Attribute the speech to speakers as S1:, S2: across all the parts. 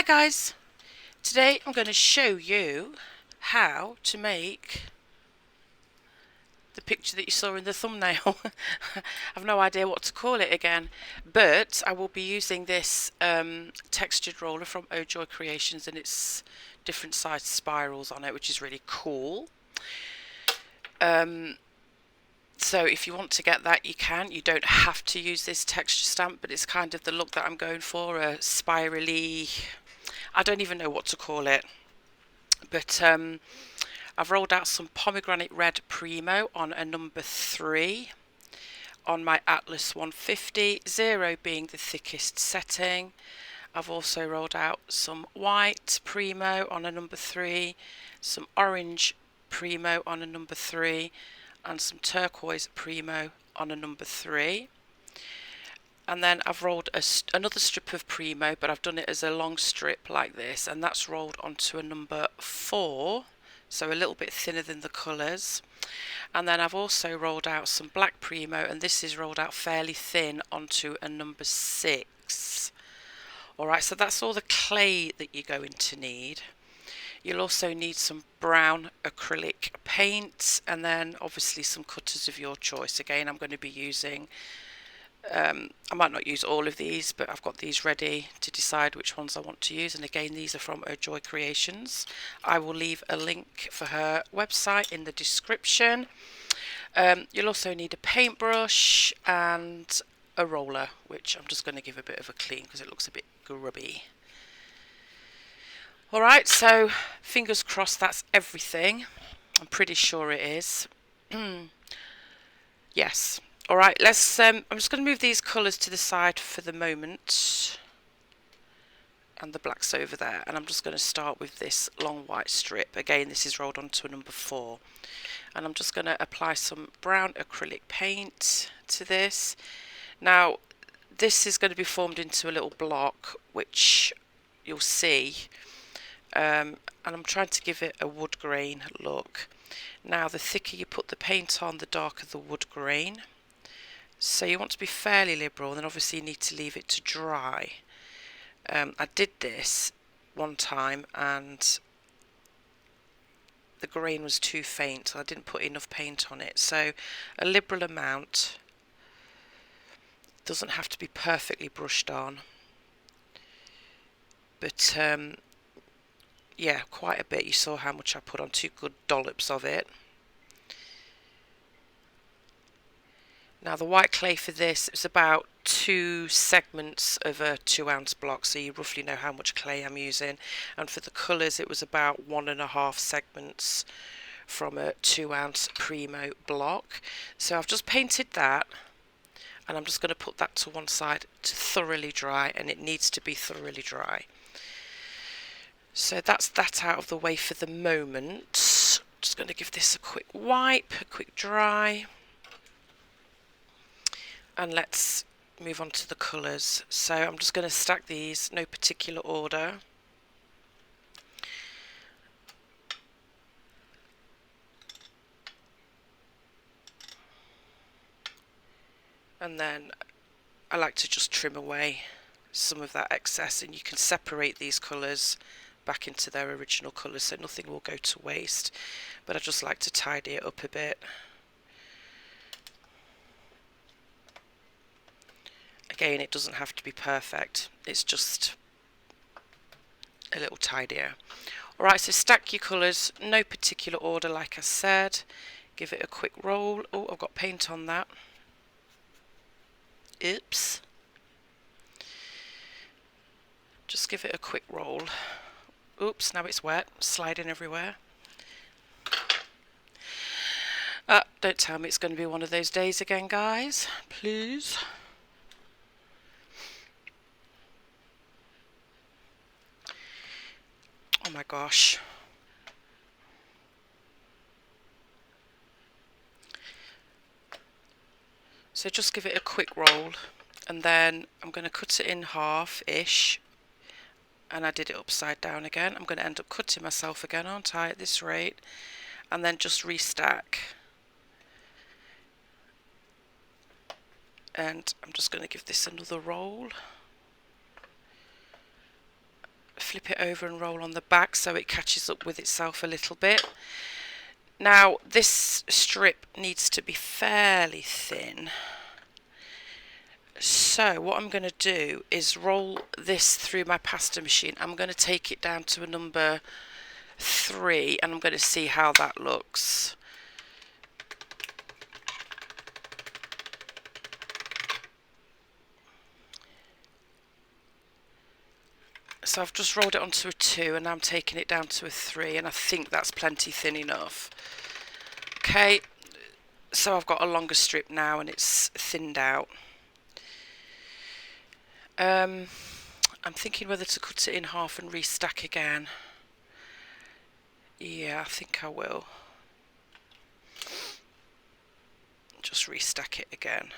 S1: Hi guys, today I'm going to show you how to make the picture that you saw in the thumbnail. I've no idea what to call it again, but I will be using this textured roller from Joy Creations, and it's different sized spirals on it, which is really cool. So if you want to get that, you can. You don't have to use this texture stamp, but it's kind of the look that I'm going for, a spirally, I don't even know what to call it. But I've rolled out some Pomegranite Red Premo on a number 3 on my Atlas 150, 0 being the thickest setting. I've also rolled out some white Premo on a number 3, some orange Premo on a number 3, and some turquoise Premo on a number 3. And then I've rolled another strip of Premo, but I've done it as a long strip like this, and that's rolled onto a number 4, so a little bit thinner than the colours. And then I've also rolled out some black Premo, and this is rolled out fairly thin onto a number 6. Alright, so that's all the clay that you're going to need. You'll also need some brown acrylic paint, and then obviously some cutters of your choice. Again, I'm going to be using, I might not use all of these, but I've got these ready to decide which ones I want to use. And again, these are from Joy Creations. I will leave a link for her website in the description. You'll also need a paintbrush and a roller, which I'm just going to give a bit of a clean because it looks a bit grubby. Alright, so fingers crossed that's everything. I'm pretty sure it is. Yes. Alright, let's I'm just going to move these colours to the side for the moment. And the black's over there. And I'm just going to start with this long white strip. Again, this is rolled onto a number 4. And I'm just going to apply some brown acrylic paint to this. Now, this is going to be formed into a little block, which you'll see. And I'm trying to give it a wood grain look. Now, the thicker you put the paint on, the darker the wood grain. So you want to be fairly liberal, and then obviously you need to leave it to dry. I did this one time and the grain was too faint, so I didn't put enough paint on it. So a liberal amount, doesn't have to be perfectly brushed on, but yeah, quite a bit. You saw how much I put on, 2 good dollops of it. Now the white clay for this is about 2 segments of a 2-ounce block, so you roughly know how much clay I'm using. And for the colours it was about 1.5 segments from a 2-ounce Premo block. So I've just painted that, and I'm just going to put that to one side to thoroughly dry, and it needs to be thoroughly dry. So that's that out of the way for the moment. Just going to give this a quick wipe, a quick dry. And let's move on to the colours. So I'm just going to stack these, no particular order. And then I like to just trim away some of that excess, and you can separate these colours back into their original colours so nothing will go to waste. But I just like to tidy it up a bit. Again, it doesn't have to be perfect, it's just a little tidier. Alright, so stack your colours, no particular order like I said. Give it a quick roll. Oh, I've got paint on that. Oops. Just give it a quick roll. Oops, now it's wet, sliding everywhere. Don't tell me it's going to be one of those days again, guys. Please. Oh my gosh. So just give it a quick roll, and then I'm going to cut it in half-ish, and I did it upside down again. I'm going to end up cutting myself again, aren't I, at this rate? And then just restack. And I'm just going to give this another roll. flip it over and roll on the back so it catches up with itself a little bit. Now this strip needs to be fairly thin, so what I'm going to do is roll this through my pasta machine. I'm going to take it down to a number 3 and I'm going to see how that looks. So I've just rolled it onto a 2 and now I'm taking it down to a 3, and I think that's plenty thin enough. Okay, so I've got a longer strip now and it's thinned out. I'm thinking whether to cut it in half and restack again. Yeah, I think I will. Just restack it again.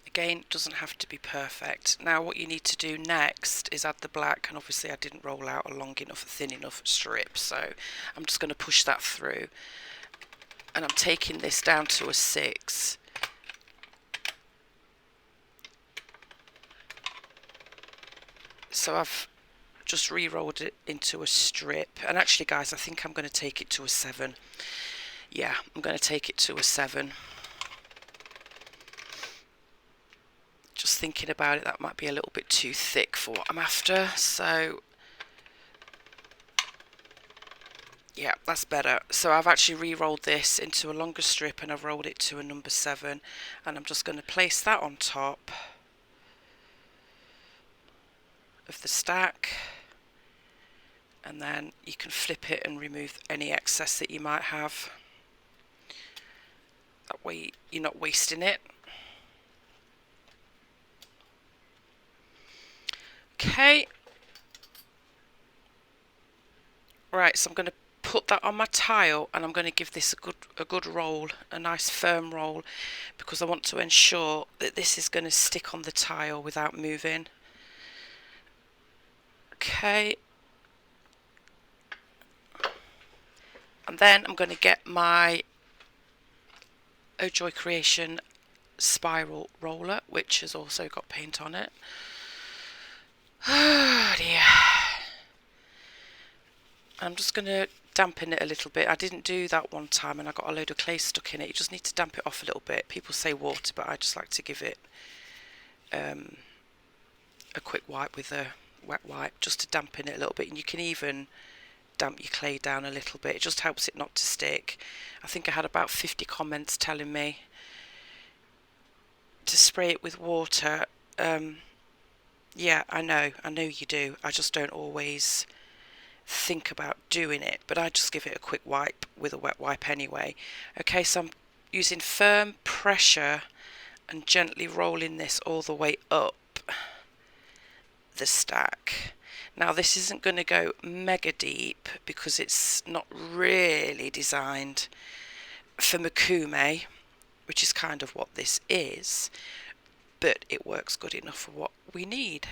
S1: Again, it doesn't have to be perfect. Now what you need to do next is add the black, and obviously I didn't roll out a long enough, thin enough strip, so I'm just going to push that through. And I'm taking this down to a 6. So I've just re-rolled it into a strip, and actually guys, I think I'm going to take it to a 7. Yeah, I'm going to take it to a 7. Just thinking about it, that might be a little bit too thick for what I'm after, so yeah, that's better. So I've actually re-rolled this into a longer strip and I've rolled it to a number 7, and I'm just going to place that on top of the stack, and then you can flip it and remove any excess that you might have. That way you're not wasting it. Okay. Right, so I'm going to put that on my tile and I'm going to give this a good roll, a nice firm roll, because I want to ensure that this is going to stick on the tile without moving. Okay. And then I'm going to get my Oh Joy Creation spiral roller, which has also got paint on it. Oh dear. I'm just going to dampen it a little bit. I didn't do that one time and I got a load of clay stuck in it. You just need to damp it off a little bit. People say water, but I just like to give it a quick wipe with a wet wipe just to dampen it a little bit. And you can even damp your clay down a little bit. It just helps it not to stick. I think I had about 50 comments telling me to spray it with water. Yeah, I know you do. I just don't always think about doing it, but I just give it a quick wipe with a wet wipe anyway. Okay, so I'm using firm pressure and gently rolling this all the way up the stack. Now this isn't going to go mega deep because it's not really designed for Makume, which is kind of what this is, but it works good enough for what we need.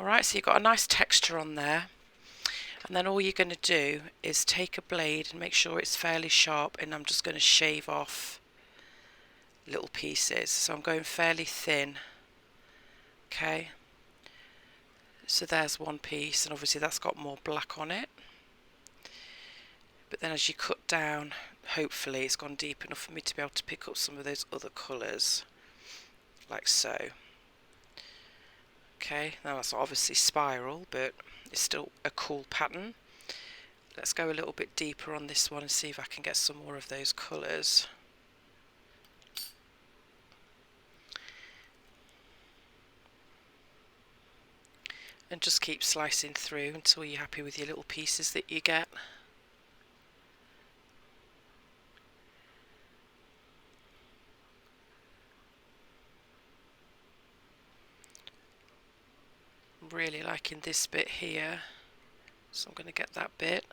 S1: Alright, so you've got a nice texture on there, and then all you're going to do is take a blade and make sure it's fairly sharp, and I'm just going to shave off little pieces. So I'm going fairly thin. Okay, so there's one piece, and obviously that's got more black on it, but then as you cut down, hopefully it's gone deep enough for me to be able to pick up some of those other colours, like so. Okay, now that's obviously spiral, but it's still a cool pattern. Let's go a little bit deeper on this one and see if I can get some more of those colours. And just keep slicing through until you're happy with your little pieces that you get. I'm really liking this bit here, so I'm going to get that bit.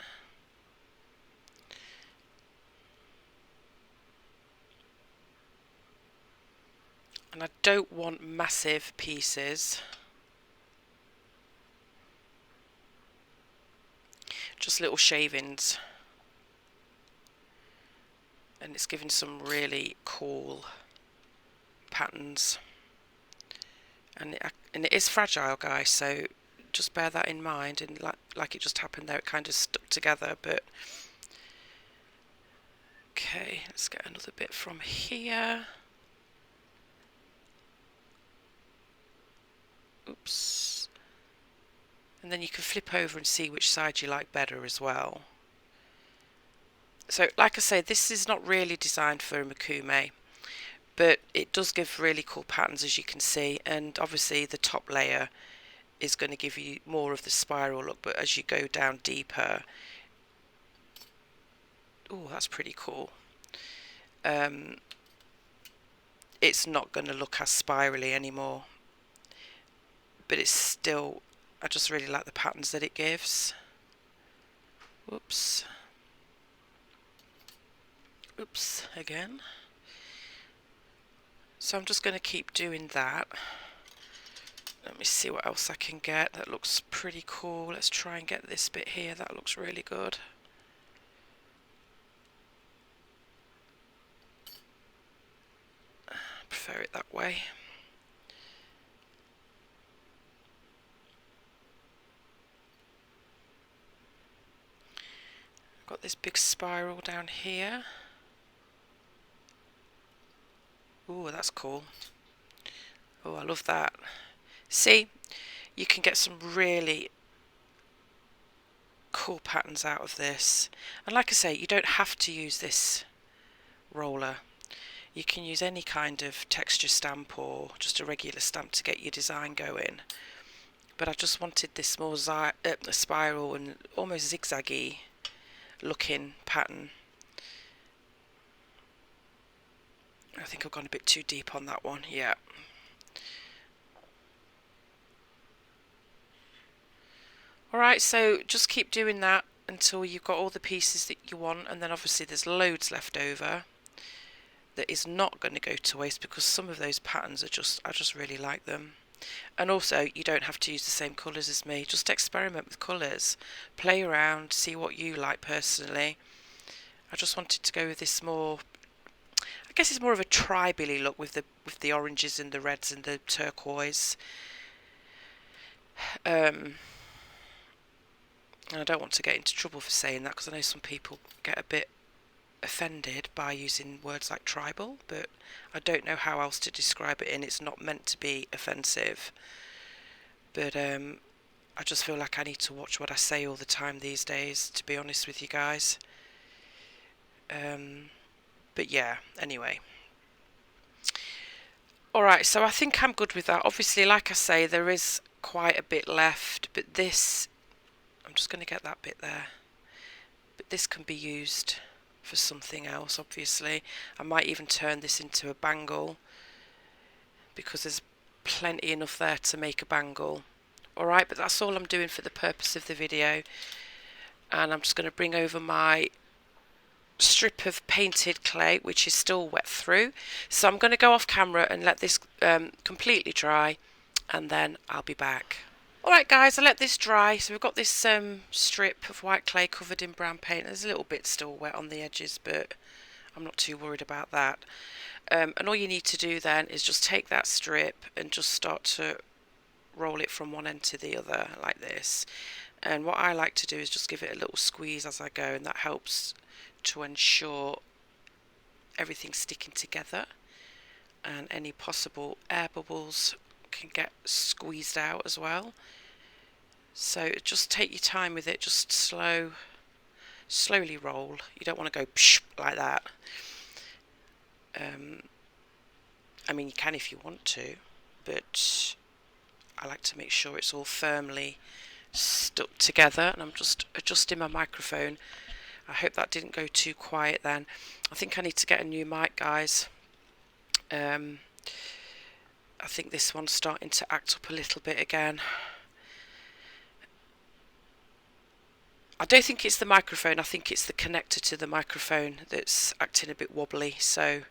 S1: And I don't want massive pieces, just little shavings. and it's giving some really cool patterns. And it is fragile, guys, so just bear that in mind. And like it just happened there, it kind of stuck together. But okay, let's get another bit from here. Oops. And then you can flip over and see which side you like better as well. So like I say, this is not really designed for a makume, but it does give really cool patterns, as you can see. And obviously the top layer is going to give you more of the spiral look, but as you go down deeper, oh, that's pretty cool. It's not going to look as spirally anymore, but it's still, I just really like the patterns that it gives. Whoops. Oops, again. So I'm just going to keep doing that. Let me see what else I can get. That looks pretty cool. Let's try and get this bit here. That looks really good. I prefer it that way. Got this big spiral down here. Ooh, that's cool. Oh, I love that. See, you can get some really cool patterns out of this. And like I say, you don't have to use this roller. You can use any kind of texture stamp or just a regular stamp to get your design going. But I just wanted this more spiral and almost zigzaggy looking pattern. I think I've gone a bit too deep on that one, yeah. Alright, so just keep doing that until you've got all the pieces that you want, and then obviously there's loads left over that is not going to go to waste, because some of those patterns are I just really like them. And also, you don't have to use the same colours as me. Just experiment with colours, play around, see what you like personally. I just wanted to go with this more, I guess it's more of a tribally look with the oranges and the reds and the turquoise. And I don't want to get into trouble for saying that, because I know some people get a bit offended by using words like tribal, but I don't know how else to describe it, and it's not meant to be offensive. But I just feel like I need to watch what I say all the time these days, to be honest with you guys. But yeah, anyway. Alright, so I think I'm good with that. Obviously, like I say, there is quite a bit left, but this, I'm just going to get that bit there. But this can be used for something else, obviously. I might even turn this into a bangle, because there's plenty enough there to make a bangle. Alright, but that's all I'm doing for the purpose of the video. And I'm just going to bring over my strip of painted clay, which is still wet through. So I'm going to go off camera and let this completely dry, and then I'll be back. Alright guys, I let this dry. So we've got this strip of white clay covered in brown paint. There's a little bit still wet on the edges, but I'm not too worried about that. And all you need to do then is just take that strip and just start to roll it from one end to the other like this. And what I like to do is just give it a little squeeze as I go, and that helps to ensure everything's sticking together and any possible air bubbles can get squeezed out as well. So just take your time with it, just slowly roll. You don't want to go psh like that. I mean, you can if you want to, but I like to make sure it's all firmly stuck together. And I'm just adjusting my microphone. I hope that didn't go too quiet then. I think I need to get a new mic, guys. I think this one's starting to act up a little bit again. I don't think it's the microphone, I think it's the connector to the microphone that's acting a bit wobbly, so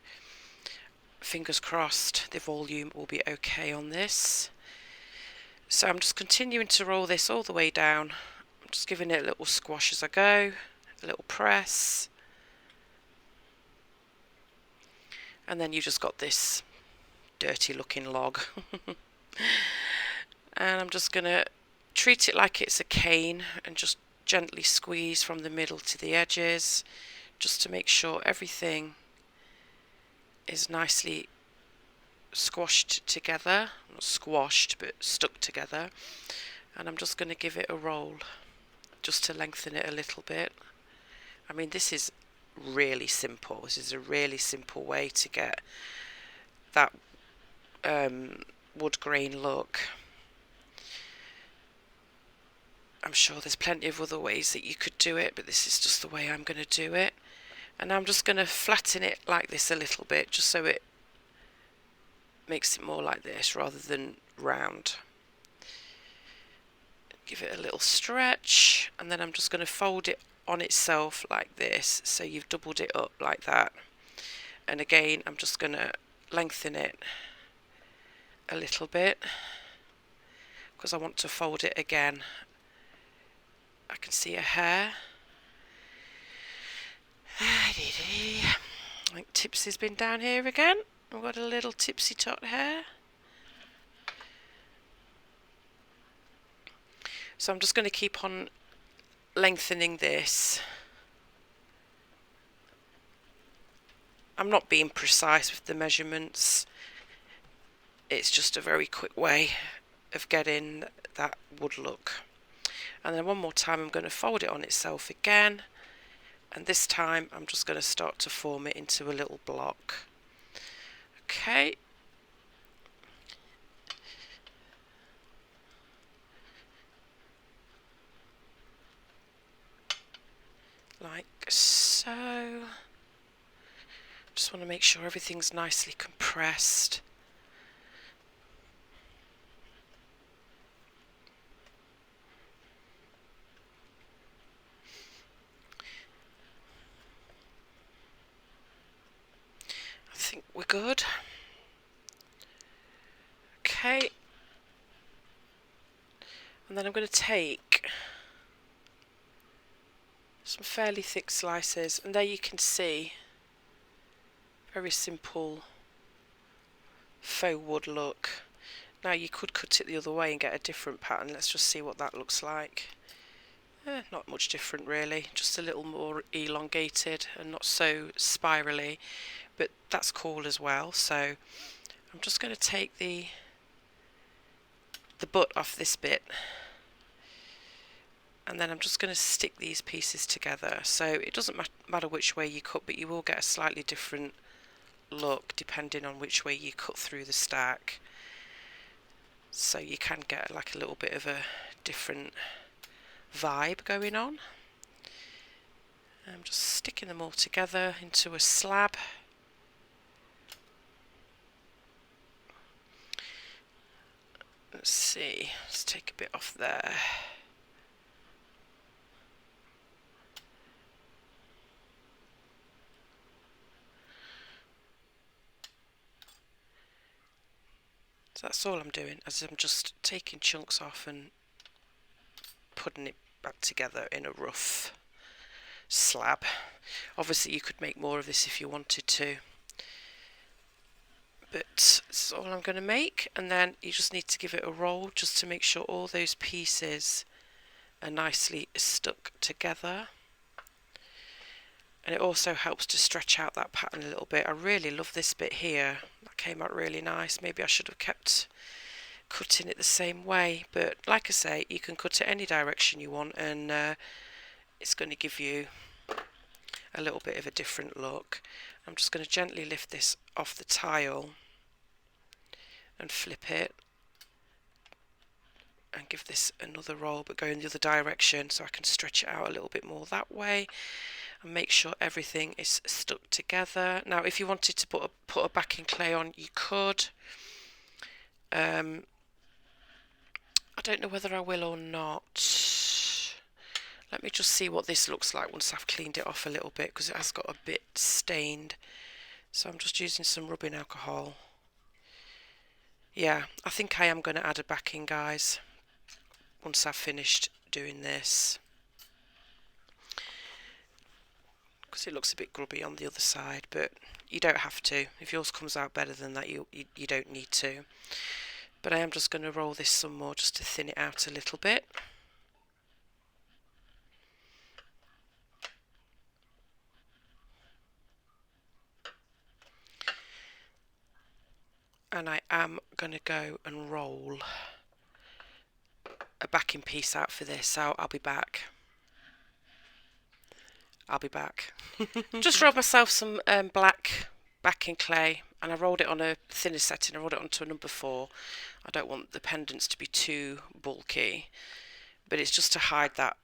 S1: fingers crossed the volume will be okay on this. So I'm just continuing to roll this all the way down. I'm just giving it a little squash as I go, a little press. And then you just got this dirty looking log. And I'm just going to treat it like it's a cane and just gently squeeze from the middle to the edges, just to make sure everything is nicely squashed together. Not squashed, but stuck together. And I'm just going to give it a roll just to lengthen it a little bit. I mean, this is really simple. This is a really simple way to get that wood grain look. I'm sure there's plenty of other ways that you could do it, but this is just the way I'm going to do it. And I'm just going to flatten it like this a little bit, just so it makes it more like this rather than round. Give it a little stretch, and then I'm just going to fold it on itself like this, so you've doubled it up like that. And again, I'm just going to lengthen it a little bit because I want to fold it again. I can see a hair. I think Tipsy's been down here again. I've got a little tipsy tot hair. So I'm just going to keep on lengthening this. I'm not being precise with the measurements. It's just a very quick way of getting that wood look. And then one more time I'm going to fold it on itself again, and this time I'm just going to start to form it into a little block. Okay. Like so. Just want to make sure everything's nicely compressed. I think we're good. Okay. And then I'm going to take some fairly thick slices, and there you can see very simple faux wood look. Now you could cut it the other way and get a different pattern. Let's just see what that looks like. Not much different really, just a little more elongated and not so spirally, but that's cool as well. So I'm just going to take the butt off this bit, and then I'm just going to stick these pieces together. So it doesn't matter which way you cut, but you will get a slightly different look depending on which way you cut through the stack. So you can get like a little bit of a different vibe going on. I'm just sticking them all together into a slab. Let's see, let's take a bit off there. So that's all I'm doing, as I'm just taking chunks off and putting it back together in a rough slab. Obviously you could make more of this if you wanted to, but this is all I'm going to make. And then you just need to give it a roll just to make sure all those pieces are nicely stuck together. And it also helps to stretch out that pattern a little bit. I really love this bit here. That came out really nice. Maybe I should have kept cutting it the same way, but like I say, you can cut it any direction you want, and it's going to give you a little bit of a different look. I'm just going to gently lift this off the tile and flip it and give this another roll, but go in the other direction so I can stretch it out a little bit more that way. And make sure everything is stuck together. Now if you wanted to put a backing clay on, you could. I don't know whether I will or not. Let me just see what this looks like once I've cleaned it off a little bit, because it has got a bit stained. So I'm just using some rubbing alcohol. Yeah, I think I am going to add a backing, guys, once I've finished doing this, because it looks a bit grubby on the other side, but you don't have to. If yours comes out better than that, you don't need to. But I am just going to roll this some more just to thin it out a little bit. And I am going to go and roll a backing piece out for this, so I'll be back. Just rolled myself some black backing clay, and I rolled it on a thinner setting. I rolled it onto a number 4. I don't want the pendants to be too bulky, but it's just to hide that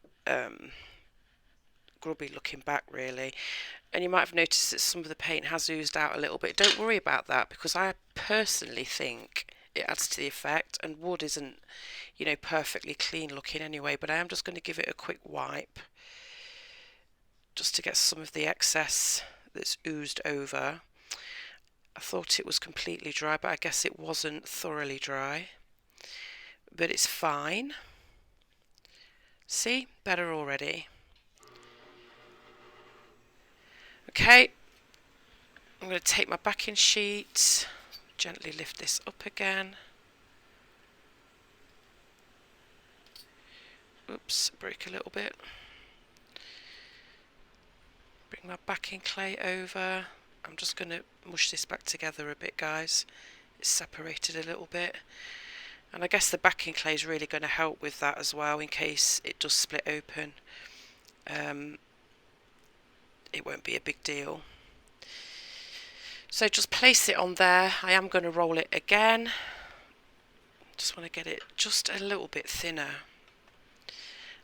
S1: grubby looking back really. And you might have noticed that some of the paint has oozed out a little bit. Don't worry about that, because I personally think it adds to the effect, and wood isn't, you know, perfectly clean looking anyway. But I am just going to give it a quick wipe just to get some of the excess that's oozed over. I thought it was completely dry, but I guess it wasn't thoroughly dry, but it's fine. See, better already. Okay, I'm going to take my backing sheet, gently lift this up again. Oops, broke a little bit. Bring my backing clay over. I'm just going to mush this back together a bit, guys. It's separated a little bit. And I guess the backing clay is really going to help with that as well, in case it does split open. It won't be a big deal. So just place it on there. I am going to roll it again. Just want to get it just a little bit thinner,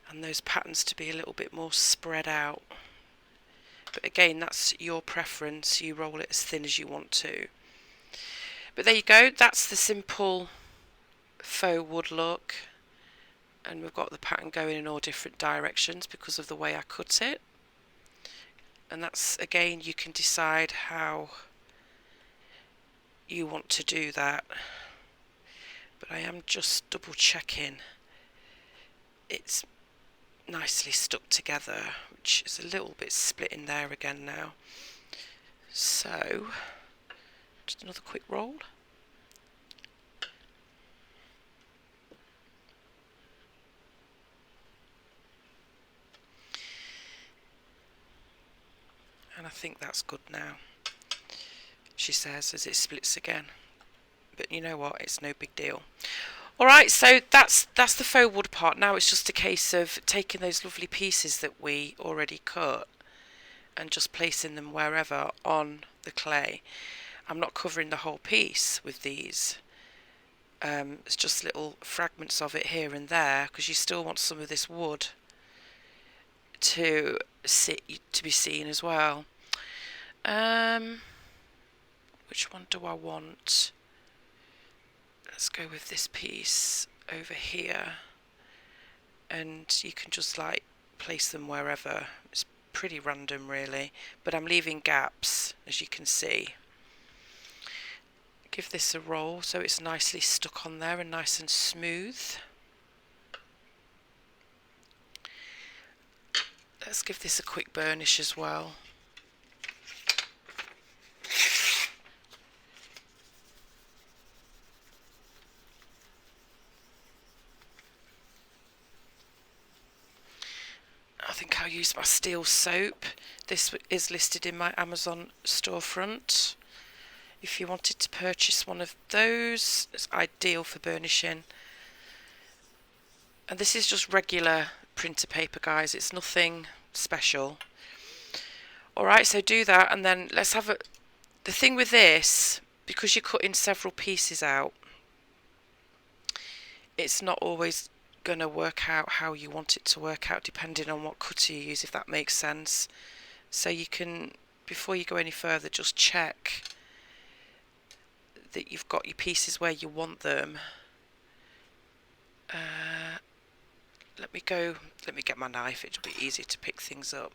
S1: and those patterns to be a little bit more spread out. But again, that's your preference. You roll it as thin as you want to. But there you go. That's the simple faux wood look. And we've got the pattern going in all different directions because of the way I cut it. And that's, again, you can decide how you want to do that. But I am just double checking it's nicely stuck together, which is a little bit split in there again now. So just another quick roll. And I think that's good now, she says, as it splits again. But you know what, it's no big deal. Alright, so that's the faux wood part. Now it's just a case of taking those lovely pieces that we already cut and just placing them wherever on the clay. I'm not covering the whole piece with these. It's just little fragments of it here and there, because you still want some of this wood to be seen as well. Which one do I want? Let's go with this piece over here, and you can just like place them wherever. It's pretty random really, but I'm leaving gaps, as you can see. Give this a roll so it's nicely stuck on there and nice and smooth. Let's give this a quick burnish as well. I think I'll use my steel soap. This is listed in my Amazon storefront. If you wanted to purchase one of those, it's ideal for burnishing. And this is just regular printer paper, guys. It's nothing special. Alright, so do that, and then let's have the thing with this, because you're cutting several pieces out, it's not always going to work out how you want it to work out, depending on what cutter you use, if that makes sense. So you can, before you go any further, just check that you've got your pieces where you want them. Let me get my knife, it'll be easy to pick things up.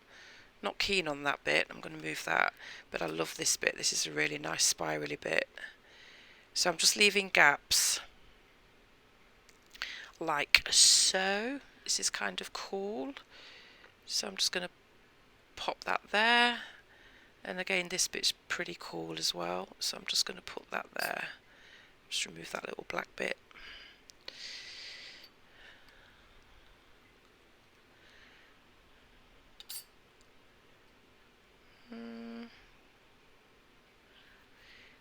S1: Not keen on that bit, I'm going to move that, but I love this bit. This is a really nice spirally bit. So I'm just leaving gaps like so. This is kind of cool, so I'm just going to pop that there. And again, this bit's pretty cool as well, so I'm just going to put that there. Just remove that little black bit.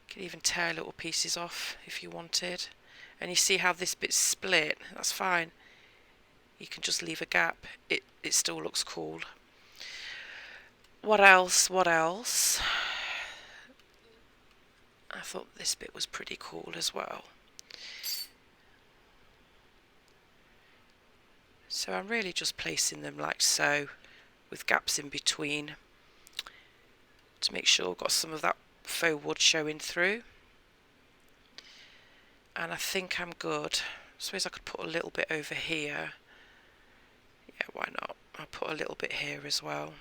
S1: Can even tear little pieces off if you wanted. And you see how this bit's split? That's fine. You can just leave a gap. It still looks cool. What else? What else? I thought this bit was pretty cool as well. So I'm really just placing them like so, with gaps in between, to make sure I've got some of that faux wood showing through. And I think I'm good. I suppose I could put a little bit over here. Yeah, why not? I'll put a little bit here as well.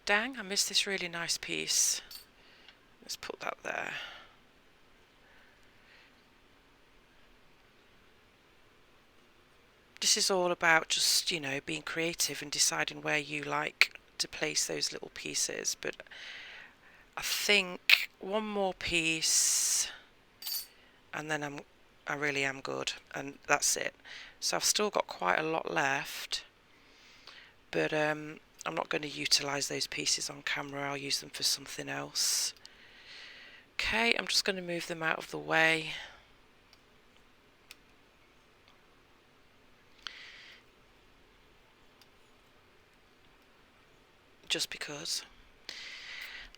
S1: Dang, I missed this really nice piece. Let's put that there. This is all about just, you know, being creative and deciding where you like to place those little pieces. But I think one more piece and then I really am good, and that's it. So I've still got quite a lot left, but I'm not going to utilise those pieces on camera. I'll use them for something else. Okay, I'm just going to move them out of the way. Just because.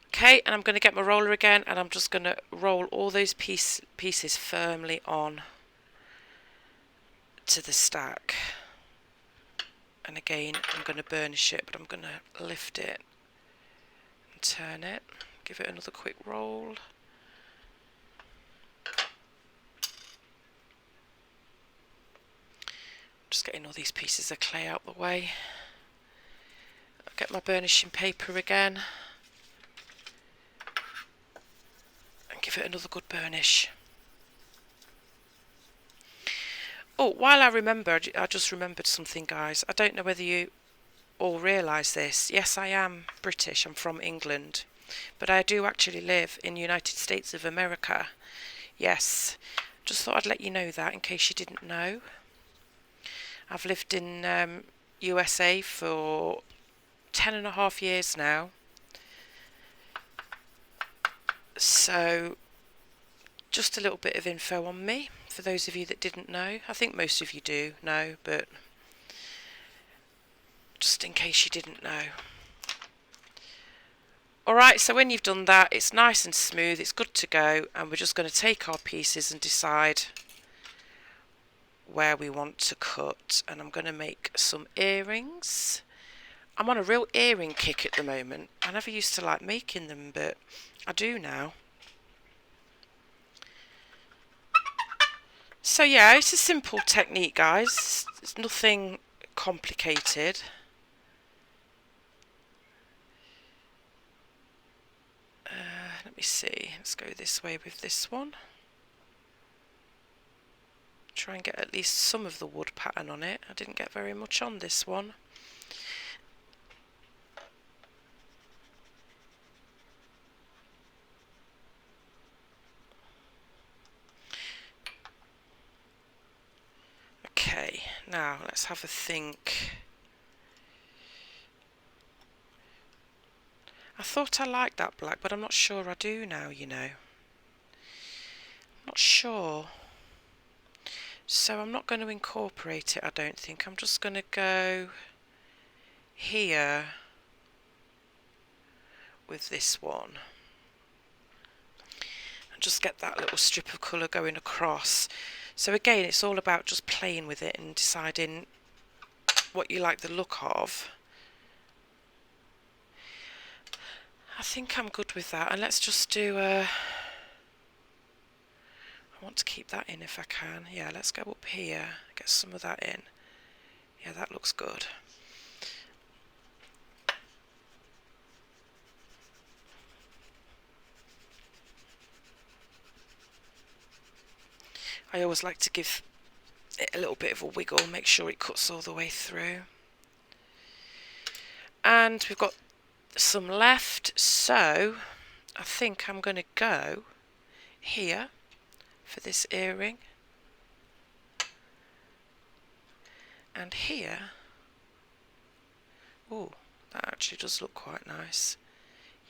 S1: Okay, and I'm going to get my roller again, and I'm just going to roll all those pieces firmly on to the stack. And again, I'm going to burnish it, but I'm going to lift it and turn it. Give it another quick roll. Just getting all these pieces of clay out the way. I'll get my burnishing paper again. Give it another good burnish. Oh, while I just remembered something, guys. I don't know whether you all realise this. Yes, I am British. I'm from England. But I do actually live in the United States of America. Yes. Just thought I'd let you know that in case you didn't know. I've lived in USA for 10.5 years now. So, just a little bit of info on me, for those of you that didn't know. I think most of you do know, but just in case you didn't know. Alright, so when you've done that, it's nice and smooth, it's good to go, and we're just going to take our pieces and decide where we want to cut. And I'm going to make some earrings. I'm on a real earring kick at the moment. I never used to like making them, but I do now. So yeah, it's a simple technique, guys. It's nothing complicated. Let me see. Let's go this way with this one. Try and get at least some of the wood pattern on it. I didn't get very much on this one. Okay, now let's have a think. I thought I liked that black, but I'm not sure I do now, you know. I'm not sure. So I'm not going to incorporate it, I don't think. I'm just going to go here with this one. And just get that little strip of colour going across. So again, it's all about just playing with it and deciding what you like the look of. I think I'm good with that, and let's just do I want to keep that in if I can. Yeah, let's go up here, get some of that in. Yeah, that looks good. I always like to give it a little bit of a wiggle, make sure it cuts all the way through. And we've got some left, so I think I'm going to go here for this earring, and here. Oh, that actually does look quite nice.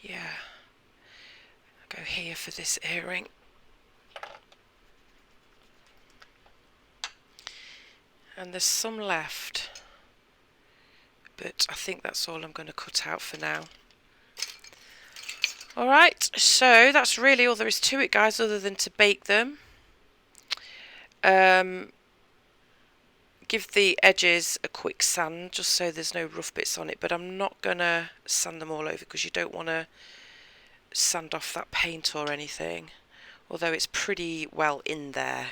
S1: Yeah, I'll go here for this earring. And there's some left, but I think that's all I'm going to cut out for now. Alright, so that's really all there is to it, guys, other than to bake them. Give the edges a quick sand just so there's no rough bits on it, but I'm not going to sand them all over because you don't want to sand off that paint or anything, although it's pretty well in there.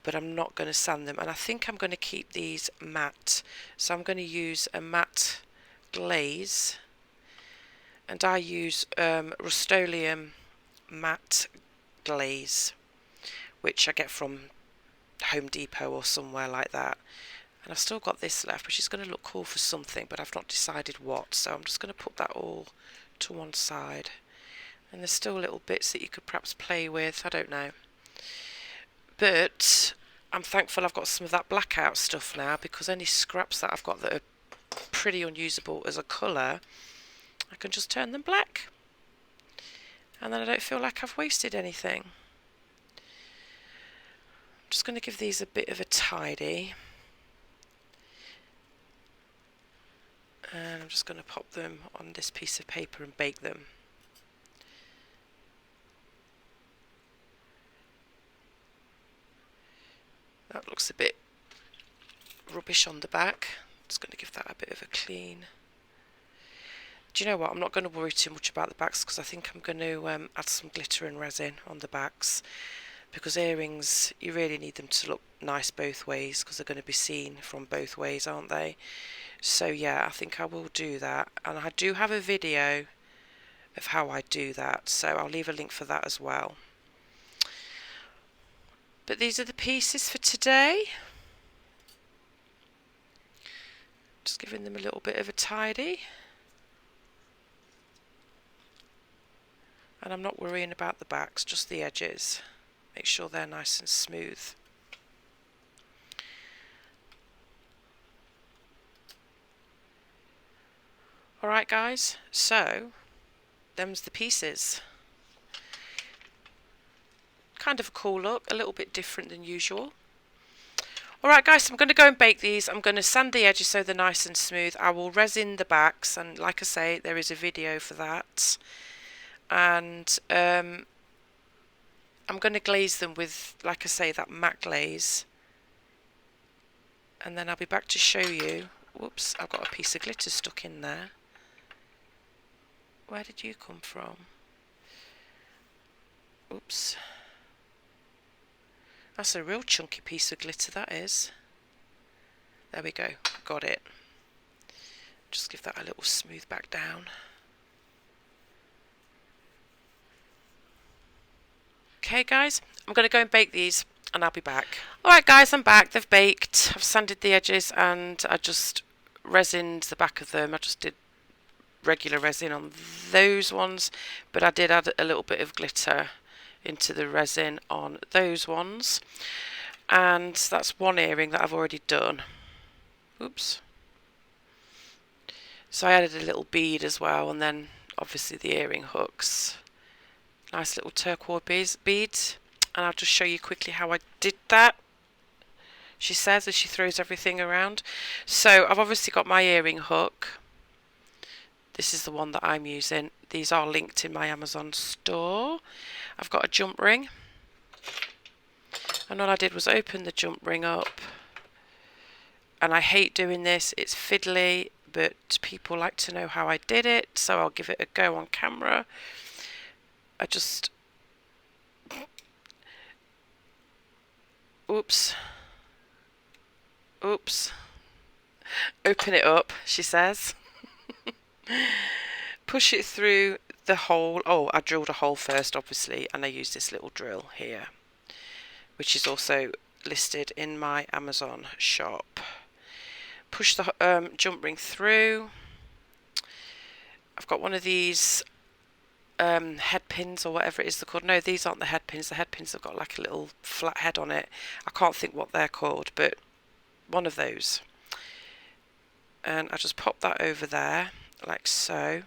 S1: But I'm not going to sand them, and I think I'm going to keep these matte, so I'm going to use a matte glaze, and I use Rust-Oleum matte glaze, which I get from Home Depot or somewhere like that. And I've still got this left, which is going to look cool for something, but I've not decided what, so I'm just going to put that all to one side. And there's still little bits that you could perhaps play with, I don't know. But I'm thankful I've got some of that blackout stuff now, because any scraps that I've got that are pretty unusable as a colour, I can just turn them black. And then I don't feel like I've wasted anything. I'm just going to give these a bit of a tidy. And I'm just going to pop them on this piece of paper and bake them. That looks a bit rubbish on the back. Just going to give that a bit of a clean. Do you know what? I'm not going to worry too much about the backs because I think I'm going to add some glitter and resin on the backs, because earrings, you really need them to look nice both ways because they're going to be seen from both ways, aren't they? So yeah, I think I will do that, and I do have a video of how I do that, so I'll leave a link for that as well. But these are the pieces for today. Just giving them a little bit of a tidy. And I'm not worrying about the backs, just the edges. Make sure they're nice and smooth. Alright guys, so them's the pieces. Kind of a cool look, a little bit different than usual. Alright guys, so I'm going to go and bake these. I'm going to sand the edges so they're nice and smooth. I will resin the backs, and like I say, there is a video for that. And I'm going to glaze them with, like I say, that matte glaze. And then I'll be back to show you. Whoops, I've got a piece of glitter stuck in there. Where did you come from? Oops. That's a real chunky piece of glitter, that is. There we go, got it. Just give that a little smooth back down. Okay guys, I'm going to go and bake these and I'll be back. Alright guys, I'm back. They've baked. I've sanded the edges and I just resined the back of them. I just did regular resin on those ones, but I did add a little bit of glitter into the resin on those ones. And that's one earring that I've already done. Oops. So I added a little bead as well, and then obviously the earring hooks. Nice little turquoise beads, and I'll just show you quickly how I did that, she says as she throws everything around. So I've obviously got my earring hook. This is the one that I'm using. These are linked in my Amazon store. I've got a jump ring, and all I did was open the jump ring up, and I hate doing this, it's fiddly, but people like to know how I did it, so I'll give it a go on camera. I just, oops, open it up, she says. Push it through the hole. Oh, I drilled a hole first, obviously, and I used this little drill here, which is also listed in my Amazon shop. Push the jump ring through. I've got one of these head pins or whatever it is they're called. No, these aren't the head pins. The head pins have got like a little flat head on it. I can't think what they're called, but one of those. And I just pop that over there like so,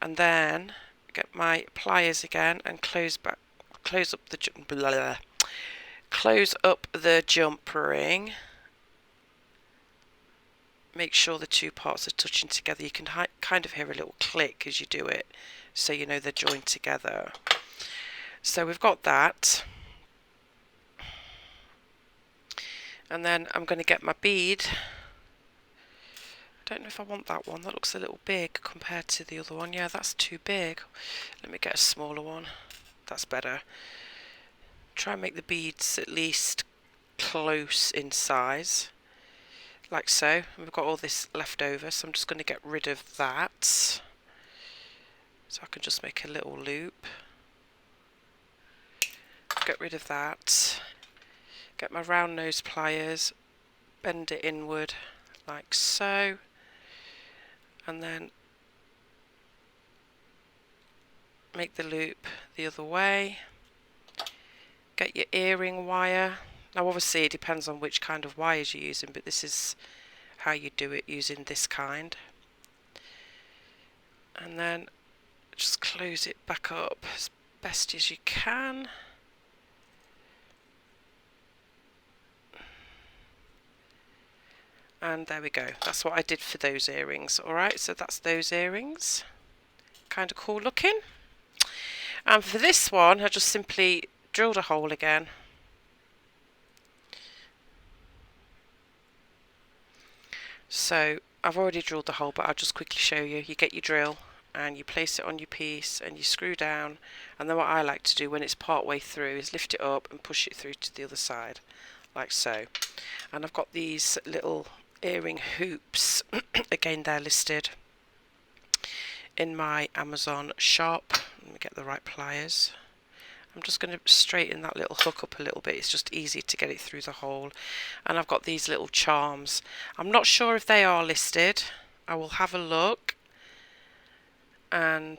S1: and then get my pliers again and close up the jump ring. Make sure the two parts are touching together. You can kind of hear a little click as you do it, so you know they're joined together. So we've got that, and then I'm going to get my bead. I don't know if I want that one. That looks a little big compared to the other one. Yeah, that's too big. Let me get a smaller one. That's better. Try and make the beads at least close in size, like so. And we've got all this left over, so I'm just going to get rid of that. So I can just make a little loop. Get rid of that. Get my round nose pliers, bend it inward like so, and then make the loop the other way. Get your earring wire. Now obviously it depends on which kind of wires you're using, but this is how you do it, using this kind. And then just close it back up as best as you can. And there we go. That's what I did for those earrings. Alright, so that's those earrings. Kind of cool looking. And for this one, I just simply drilled a hole again. So I've already drilled the hole, but I'll just quickly show you. You get your drill and you place it on your piece and you screw down, and then what I like to do when it's part way through is lift it up and push it through to the other side, like so. And I've got these little earring hoops. Again, they're listed in my Amazon shop. Let me get the right pliers. I'm just going to straighten that little hook up a little bit. It's just easy to get it through the hole. And I've got these little charms. I'm not sure if they are listed. I will have a look and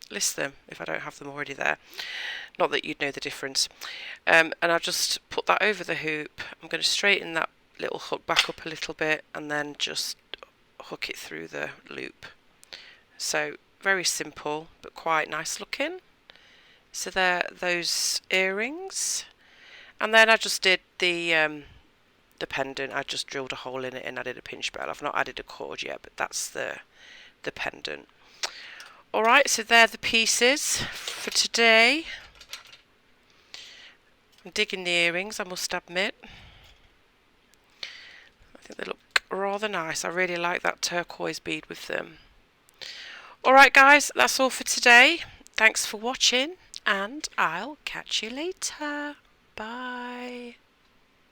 S1: list them if I don't have them already there. Not that you'd know the difference. And I'll just put that over the hoop. I'm going to straighten that little hook back up a little bit and then just hook it through the loop. So very simple but quite nice looking. So there, those earrings, and then I just did the pendant. I just drilled a hole in it and added a pinch bell. I've not added a cord yet, but that's the pendant. All right, so they're the pieces for today. I'm digging the earrings, I must admit. I think they look rather nice. I really like that turquoise bead with them. All right, guys, that's all for today. Thanks for watching, and I'll catch you later. Bye.